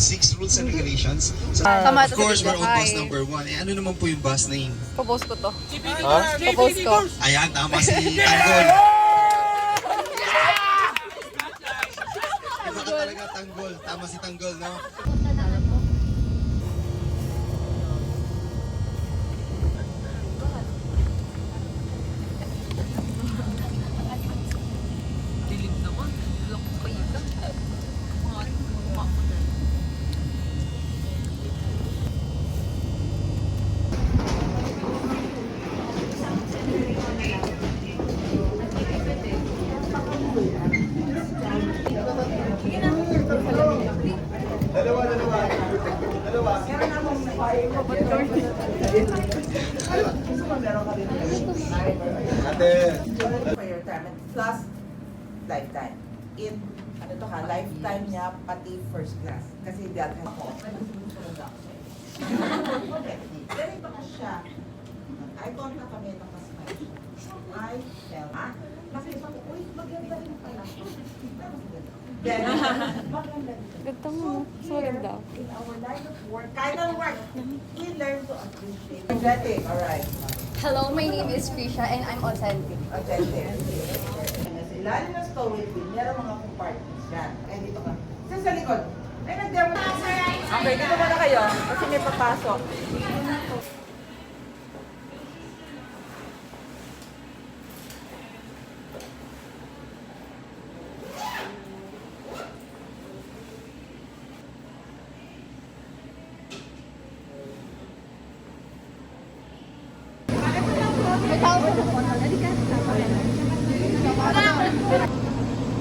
6 rules and regulations. So, Tama of to course, sa we're on bus number 1. Eh, ano naman po yung bus name? Popost ko to. Ha? Popost ko. Ayan, tama si Tanggol. Iba ka talaga, Tanggol. Tama si Tanggol, no? For your retirement plus lifetime. In ano to ha, lifetime niya pati first class. Kasi that has ako. Okay. Ganito ko siya. I contact kami ng mas may. I tell ha. Kasi sabi ko, uy, maganda rin pala. Then, maganda rin. Ganda mo. So maganda. In our line of work, kind of work, we learn to appreciate. Athletic, alright. Hello, my name is Krisha and I'm authentic. Authentic. Kasi lalo na stowaway wheel, meron mga compartments yan. Eh, dito ka. Sa likod. Ay, nag-demo na. Okay, dito muna kayo. Kasi may papasok.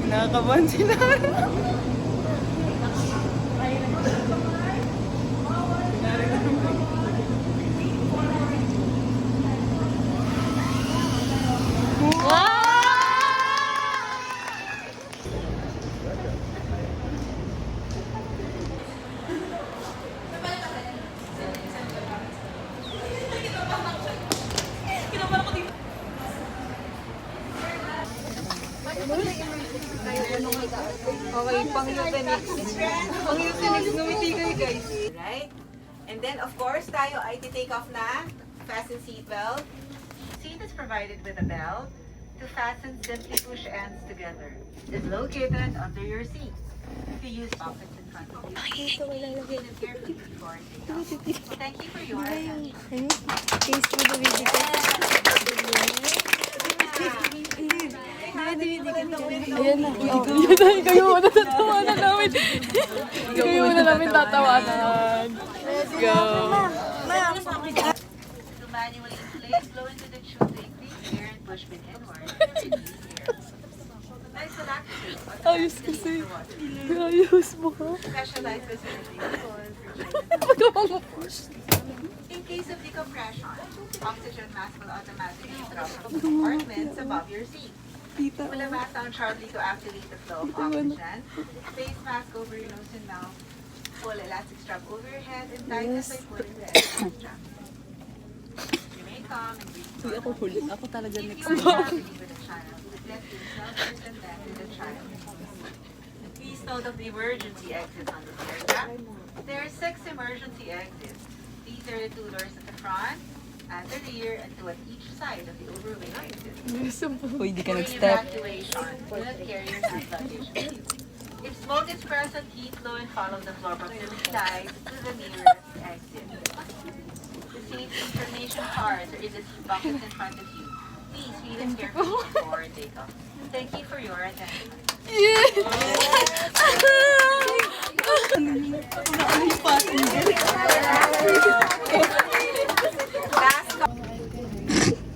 Nakakabahan sila. Okay, pang-euthanics. Pang-euthanics, ngumiti kayo guys. Right? And then, of course, tayo ay take off na. Fasten seatbelt. Seat is provided with a belt. To fasten, simply push ends together. It's located under your seat. If you use pockets in front of you, please and carefully before takeoff. Thank you for your attention. Case mo na video ko. Ayan na. Kayo muna tatawanan namin. Kayo muna namin tatawanan. Let's go. To manually inflate, blow into the tube to increase air and push it inward. Nice relaxation. Ayos kasi. Ayos mo ka. Specialized facilities for Pagawa mo push. in case of decompression, oxygen mask will automatically drop from the compartments above your seat. Tita. Pull a mask down sharply to activate the flow of oxygen. Face mask over your nose and mouth. Pull elastic strap over your head and tighten by pulling the elastic strap. Remain calm and breathe. Sige ako huli. Ako talaga If next. you are traveling with a child, let yourself first and then with the child. Please note of the emergency exit on this aircraft. There are 6 emergency exits. These are the 2 doors at the front, at the rear, and 2 at each side of the overwing exit. Uy, di ka During nag-step. evacuation, do not carry your hand luggage with you. If smoke is present, keep low and follow the floor proximity lines to the nearest exit. The safety information cards are in the seat pockets in front of you. Please read them carefully before takeoff. Thank you for your attention.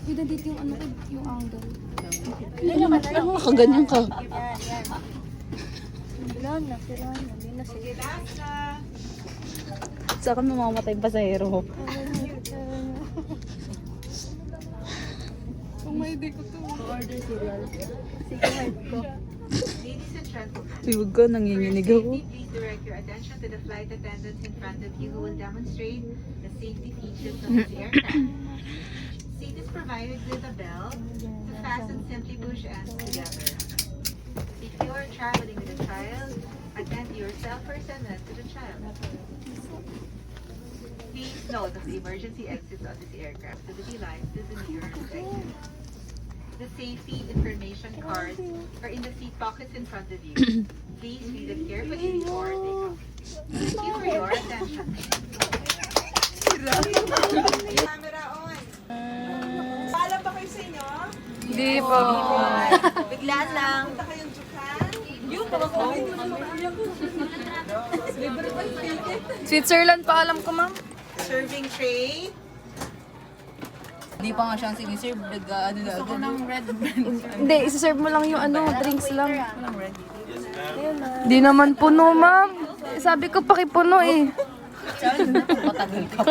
Uy, nandito yung ano ko, yung angle. Ano nakaganyan ka? Wala na, pero ano, hindi na sige. Saan ka mamamatay pa sa hero? Kung may di ko to. Order cereal. Sige, heart ko. Ladies and gentlemen, Uy, wag ka, nanginginig ako. safety, please direct your attention to the flight attendants in front of you who will demonstrate the safety features of this aircraft. Seat is provided with a belt. To fasten, simply push ends together. If you are traveling with a child, Attend yourself first and then to the child. Please note of the emergency exits of this aircraft. The city lines is in your exit. The safety information cards are in the seat pockets in front of you. Please read them carefully before takeoff. Thank you for your attention. Camera on. Paalam ba kayo sa inyo? Hindi po. Bigla lang. Punta kayong Japan? Yung mga Switzerland pa alam ko, ma'am. serving tray. Hindi pa nga siyang siniserve, nag-ano na. Gusto ko ng red. Hindi, isa-serve mo lang yung drinks lang. Di naman puno, ma'am. Sabi ko pakipuno eh. Matagal ka.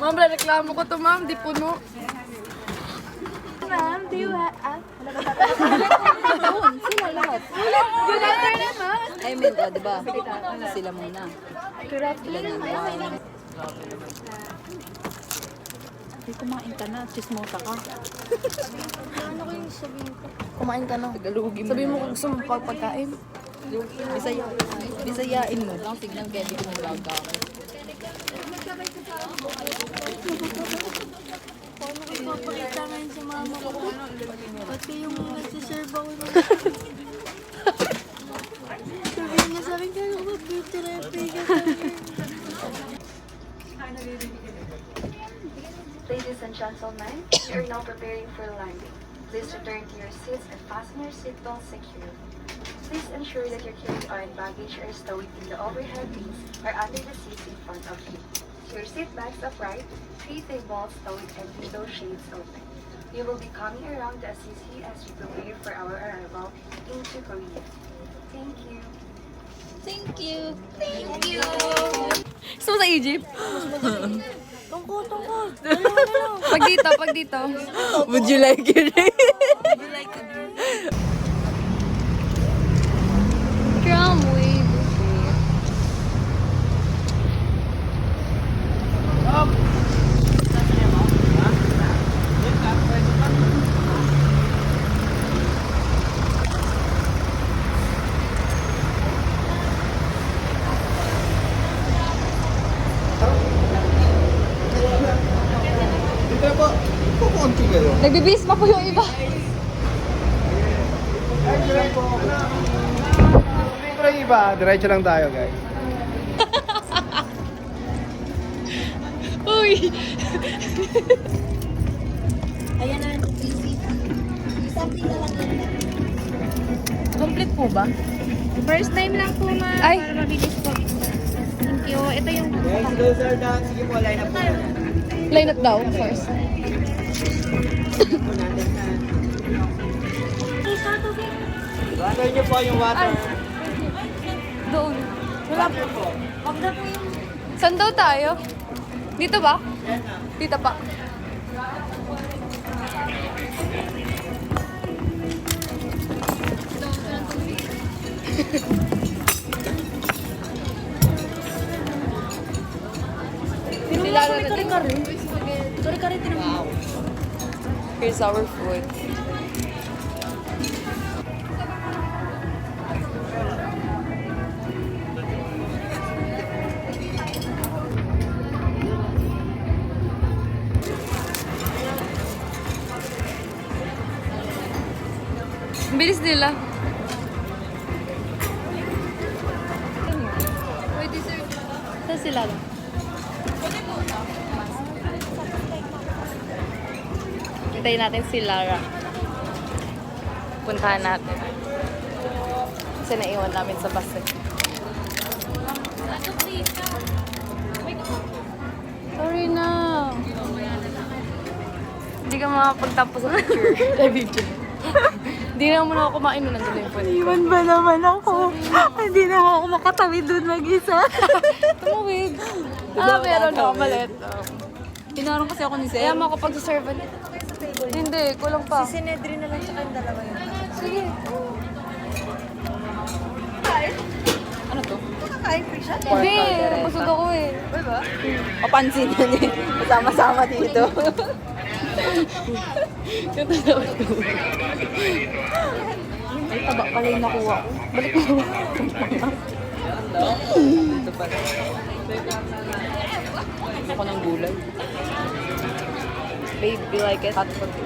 Ma'am, reklamo ko to, ma'am. Di puno. Ma'am, do you have... Sila lahat. I mean, di ba? Sila muna. Sila muna. Hindi kumain ka na, chismota ka. Ano ko yung sabihin ko? Kumain ka na. Tagalogin mo. Sabihin mo kung gusto mo pagkain. Bisayain mo lang, tignan kaya di ko mag-vlog ka. Paano ko ipapakita ngayon sa mama ko? Pati yung nagsiserve ako ng... Sabihin niya sa akin, kaya ako mag-beauty rep. Ladies and gentlemen, we are now preparing for landing. Please return to your seats and fasten your seatbelts securely. Please ensure that your carry-on baggage are stowed in the overhead bins or under the seats in front of you. Your seat backs upright, 3 tables stowed and window shades open. We will be coming around to assist you as we prepare for our arrival into Korea. Thank you. Thank you. Gusto mo sa Egypt? Tungko. Pag dito. Would you like it? Crown wave. Nagbibis pa po yung iba. Pero yung iba, diretso lang tayo, guys. Uy! Ayan na. Something na lang yan. Complete po ba? First time lang po Ay. para mabilis po. Thank you. Ito yung... Guys, loser dance. Sige po, line up po. Line up daw, first. Water niyo po yung water. Doon. Wala po. Wag na po yung... Saan daw tayo? Dito ba? Dito pa. Sila na Kare-kare. Kare-kare tinapos. Here's our food. Ang bilis nila. Pwede sir. Saan sila lang? Hintayin natin si Lara. Puntahan natin. Kasi naiwan namin sa bus. Sorry na. Hindi ka makapagtapos sa picture. Hindi na muna ako kumain nung nandun yung phone. Iwan ba naman ako? Hindi naman ako makatawid doon mag-isa. Tumawid. Meron ako malit. Pinarang kasi ako ni Kaya Sir. mo ako pag-serve. Hindi, kulang pa. Si Sinedri na lang tsaka yung dalawa yun. Sige. Ano to? Hindi, busog ako eh. Papansin yun eh. Sama-sama dito. Yung tatawad ko. Ay, taba pala yung nakuha ko. Balik mo. Ito pala. Gusto ko ng gulay. Babe, you like it? Hot potato.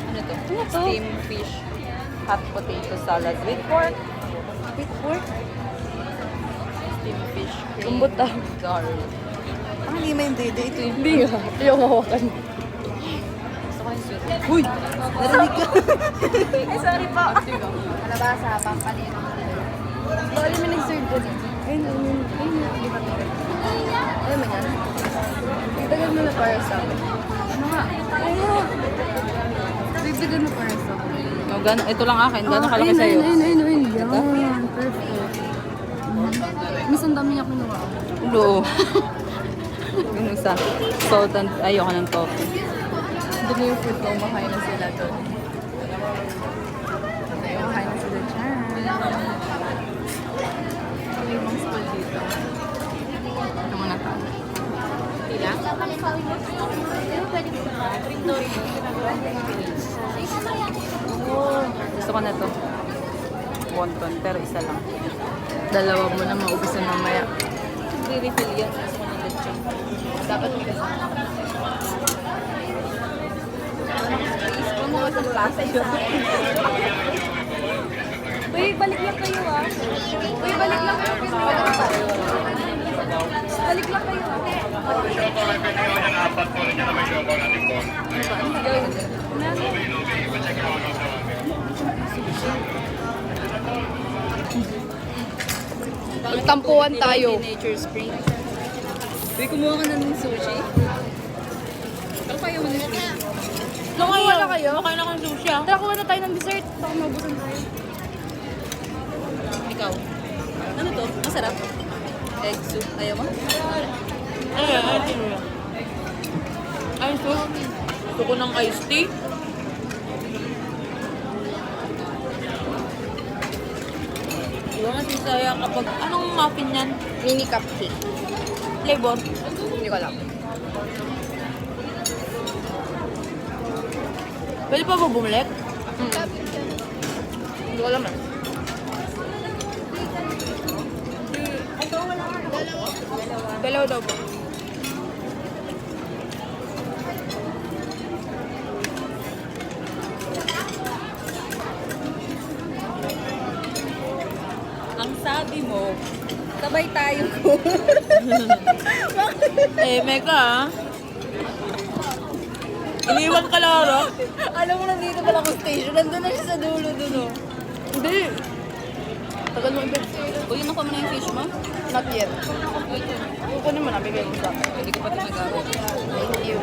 Ano to? Steamed fish. Hot potato salad with pork. With pork? Steamed fish. Cream. Kumbot ah. Garlic. Ang lima yung dede. Ito yung... Hindi nga. Yung hawakan. Gusto ko yung sweet. Uy! Narinig ka. Ay, sorry po. Kalabasa, pampanin. Bali mo nag-serve doon. Ayun, ayun, ayun. Di ba ito? Ayun mo yan. Dagdagan mo na para sa akin. Ano nga? Ayun. Dagdagan mo para sa akin. No, ito lang akin. Gano'n kalaki sa'yo? Ayun. Yan. Perfect. Miss, ang dami niya kinuha. Ulo. Yung isa. Salt and... Ayoko ng topping. Doon yung food ko. Makain na sila doon. Makain na sila dyan. May ibang school dito. Ito muna tayo. Tila? Gusto ko na to. Wonton. Pero isa lang. Dalawa mo na maubusan mamaya. Re-refill yan. Gusto ko ng lechon. Dapat may kasama. Kumuha sa klase siya. Uy, balik lang kayo ah. Uy, balik lang kayo. Balik lang kayo ah. Magtampuan tayo. Nature Spring. Uy, kumuha ka na ng sushi. Ano kayo mo ng sushi? Kuha na kayo? Makain ako ng sushi ah. Tara, kuha na tayo ng dessert. Baka maubusan tayo. Ikaw. Ano to? Masarap. Egg soup. Ayaw mo? Ay, so? Gusto ko ng iced tea. Diba nga sisaya kapag... Anong muffin yan? Mini cupcake. Flavor? Hindi ko alam. Pwede pa ba bumalik? Hindi ko alam ah. Dalawa daw po. Ang sabi mo, sabay tayo ko. Meka ah. Iniwan ka lang ah. Alam mo, nandito pala akong station. Nandun na siya sa dulo dun oh. Hindi. Tagal mo ibig. Uy, nakuha mo na yung fish mo? Not yet. Kukunin mo na, bigay mo sa akin. Hindi ko pati magawa. Thank you.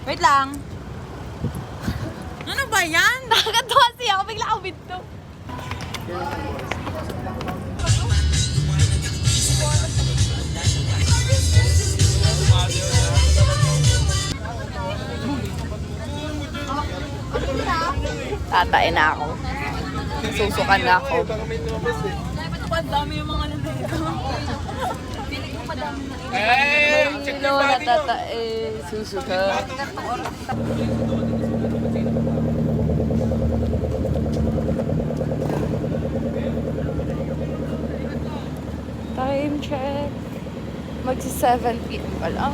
Wait lang. Ano ba yan? Nakakatawa siya ako. Bigla ako binto. Tatay na ako. Susukan na ako. Ang dami yung mga nandito. Marilo na tatae. Susukan. Time check. Magsi 7 PM pa lang.